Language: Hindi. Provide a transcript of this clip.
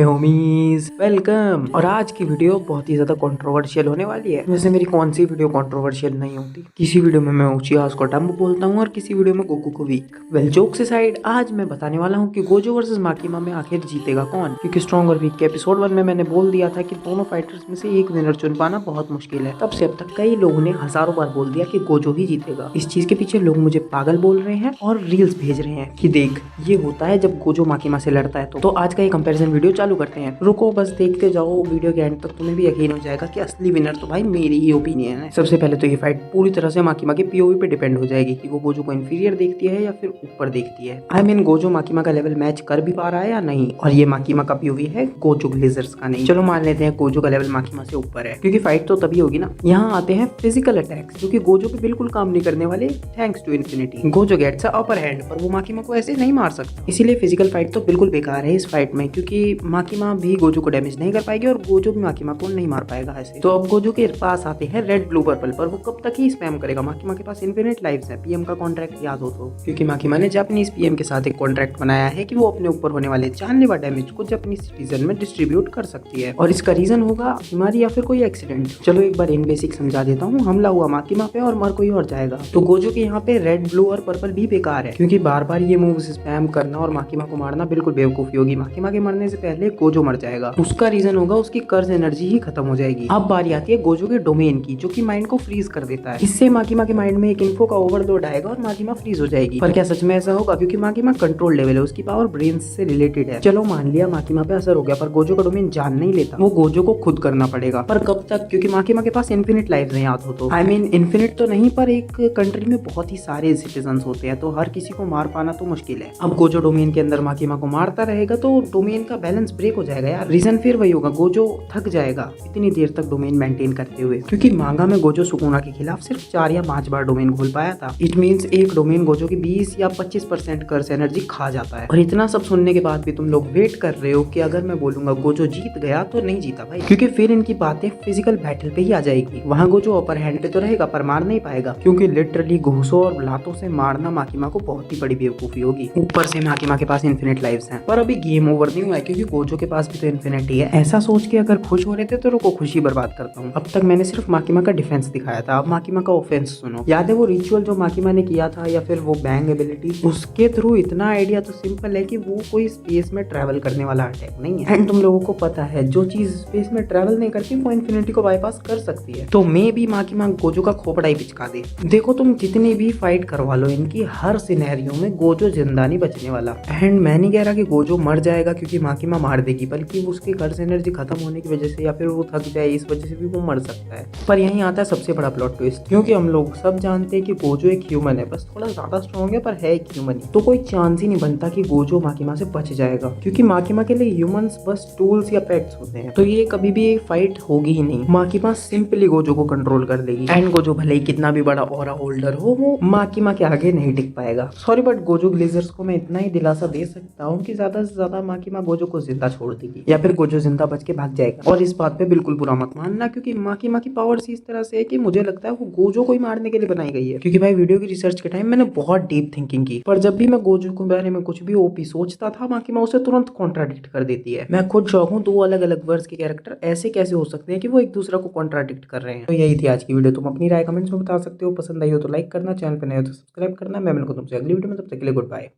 हे होमीज वेलकम। और आज की वीडियो बहुत ही ज्यादा कंट्रोवर्शियल होने वाली है। वैसे मेरी कौन सी वीडियो कंट्रोवर्शियल नहीं होती। किसी वीडियो में मैं उचिहास को डम्ब बोलता हूँ और किसी वीडियो में गोकू को वीक। वेल जोक से साइड, आज मैं बताने वाला हूँ कि गोजो वर्सेस माकिमा में आखिर जीतेगा कौन। क्योंकि स्ट्रॉन्ग और वीक के एपिसोड 1 में मैंने बोल दिया था कि दोनों फाइटर्स में से एक विनर चुन पाना बहुत मुश्किल है। तब से अब तक कई लोगों ने हजारों बार बोल दिया कि गोजो ही जीतेगा। इस चीज के पीछे लोग मुझे पागल बोल रहे हैं और रील्स भेज रहे हैं कि देख ये होता है जब गोजो माकिमा से लड़ता है। तो आज का ये कंपैरिजन वीडियो चालू करते हैं। रुको बस देखते जाओ, वीडियो के एंड तक तुम्हें भी यकीन हो जाएगा कि असली विनर तो भाई मेरी ही ओपिनियन है। सबसे पहले तो ये फाइट पूरी तरह से माकिमा के पीओवी पे डिपेंड हो जाएगी कि वो गोजो को इंफीरियर देखती है या फिर ऊपर देखती है। आई मीन गोजो माकिमा का लेवल मैच कर भी पा रहा है या नहीं। और ये माकिमा का पीओवी है, गोजो ग्लेजर्स का नहीं। चलो मान लेते हैं गोजो का लेवल माकिमा से ऊपर है, क्योंकि फाइट तो तभी होगी ना। यहाँ आते हैं फिजिकल अटैक्स, जो कि गोजो पे बिल्कुल काम नहीं करने वाले thanks to infinity. Gojo gets upper hand, पर वो माकिमा को ऐसे नहीं मार सकता। इसीलिए फिजिकल फाइट तो बिल्कुल बेकार है इस फाइट में, क्योंकि माकिमा भी गोजो को डैमेज नहीं कर पाएगी और गोजो भी माकिमा को नहीं मार पाएगा ऐसे। तो अब गोजो के पास आते हैं रेड ब्लू पर्पल, पर वो कब तक ही स्पैम करेगा। माकिमा के पास इन्फिनिट लाइफ्स है। पीएम का कॉन्ट्रैक्ट याद हो तो, क्योंकि माकिमा ने जापानीज पीएम के साथ एक कॉन्ट्रैक्ट बनाया है कि वो अपने ऊपर होने वाले जानलेवा डैमेज को जापानीज सिटीजन में डिस्ट्रीब्यूट कर सकती है। और इसका रीजन होगा बीमारी या फिर कोई एक्सीडेंट। चलो एक बार इन बेसिक समझा देता हूँ। हमला हुआ माकिमा पे और मर कोई और जाएगा, तो गोजो के यहाँ पे रेड ब्लू और पर्पल भी बेकार है, क्योंकि बार बार ये मूव्स स्पैम करना और माकिमा को मारना बिल्कुल बेवकूफी होगी। माकिमा के मरने से पहले गोजो मर जाएगा। उसका रीजन होगा उसकी कर्ज एनर्जी ही खत्म हो जाएगी। अब बारी आती है गोजो के डोमेन की, जो कि माइंड को फ्रीज कर देता है। इससे माकिमा के माइंड में एक इन्फो का ओवरलोड आएगा और माकिमा फ्रीज हो जाएगी। पर क्या सच में ऐसा होगा? क्योंकि माकिमा कंट्रोल लेवल है, उसकी पावर ब्रेन से रिलेटेड है। चलो मान लिया माकिमा पे असर हो गया, पर गोजो का डोमेन जान नहीं लेता। वो गोजो को खुद करना पड़ेगा। पर कब तक? क्योंकि माकिमा के पास इन्फिनिट लाइफ है, याद हो तो। आई मीन इन्फिनिट तो नहीं, पर एक कंट्री में बहुत ही सारे सिटीजन होते हैं, तो हर किसी को मार पाना तो मुश्किल है। अब गोजो डोमेन के अंदर माकिमा को मारता रहेगा तो डोमेन का बैलेंस ब्रेक हो जाएगा यार। रीजन फिर वही होगा, गोजो थक जाएगा इतनी देर तक डोमेन मेंटेन करते हुए। क्योंकि मांगा में गोजो सुकुना के खिलाफ सिर्फ 4 या 5 बार डोमेन खोल पाया था। इट मींस एक डोमेन गोजो की 20 या 25% कर्स एनर्जी खा जाता है। और इतना सब सुनने के बाद भी तुम लोग वेट कर रहे हो कि अगर मैं बोलूंगा गोजो जीत गया, तो नहीं जीता भाई, क्योंकि फिर इनकी बातें फिजिकल बैटल पे ही आ जाएगी। वहाँ गोजो अपर हैंड पे तो रहेगा पर मार नहीं पाएगा, क्योंकि लिटरली घूसों और लातों से मारना माकिमा को बहुत ही बड़ी बेवकूफी होगी। ऊपर से माकिमा के पास इन्फिनिट लाइव्स हैं। पर अभी गेम ओवर नहीं हुआ है, क्योंकि गोजो के पास भी तो इन्फिनिटी है। ऐसा सोच के अगर खुश हो रहे थे तो रुको खुशी बर्बाद करता हूँ। अब तक मैंने सिर्फ माकिमा का डिफेंस दिखाया था, अब माकिमा का ऑफेंस सुनो। याद है वो रिचुअल जो माकिमा ने किया था, या फिर वो बैंग एबिलिटी? उसके थ्रू इतना आइडिया तो सिंपल है कि वो कोई स्पेस में ट्रैवल करने वाला अटैक नहीं है। एंड तुम लोगों को पता है जो चीज स्पेस में ट्रैवल नहीं करती वो इन्फिनिटी को बाईपास कर सकती है। तो मे भी माकिमा गोजो का खोपड़ा ही पिचका दे। देखो तुम जितनी भी फाइट करवा लो इनकी, हर सिनेरियो में गोजो जिंदा नहीं बचने वाला। एंड मैं नहीं कह रहा कि गोजो मर जाएगा क्योंकि माकिमा मार देगी, बल्कि उसकी कर्ज एनर्जी खत्म होने की वजह से या फिर वो थक जाए इस वजह से भी वो मर सकता है। पर यहीं आता है सबसे बड़ा प्लॉट ट्विस्ट, क्योंकि हम लोग सब जानते हैं कि गोजो एक ह्यूमन है, बस थोड़ा ज्यादा स्ट्रॉन्ग है पर है एक ह्यूमन ही। तो कोई चांस ही नहीं बनता कि गोजो माकिमा से बच जाएगा, क्योंकि माकिमा के लिए ह्यूमंस बस टूल्स या पेट्स होते हैं। तो ये कभी भी एक फाइट होगी ही नहीं। माकिमा सिंपली गोजो को कंट्रोल कर लेगी। एंड गोजो भले ही कितना भी बड़ा ऑरा होल्डर हो, वो माकिमा के आगे नहीं टिक पाएगा। सॉरी बट गोजो ग्लेजर्स को मैं इतना ही दिलासा दे सकता हूँ कि ज्यादा से ज्यादा माकिमा गोजो को जिंदा छोड़ देगी, या फिर गोजो जिंदा बच के भाग जाएगा। और इस बात पे बिल्कुल बुरा मत मानना, क्योंकि माकिमा की पावर्स इस तरह से है कि मुझे लगता है वो गोजो को ही मारने के लिए बनाई गई है। क्योंकि भाई वीडियो की रिसर्च के टाइम मैंने बहुत डीप थिंकिंग की, पर जब भी मैं गोजो के बारे में कुछ भी ओपी सोचता था, माकिमा उसे तुरंत कॉन्ट्राडिक्ट कर देती है। मैं खुद शौक हूँ, 2 अलग अलग वर्ड्स के कैरेक्टर ऐसे कैसे हो सकते हैं कि वो एक दूसरे को कॉन्ट्राडिक्ट कर रहे हैं। तो यही थी आज की वीडियो। तुम अपनी राय कमेंट्स में बता सकते हो। पसंद आई हो तो लाइक करना, चैनल पर नए हो तो सब्सक्राइब करना। मैं मिलूंगा तुमसे अगली वीडियो में, तब तक के लिए गुड बाय।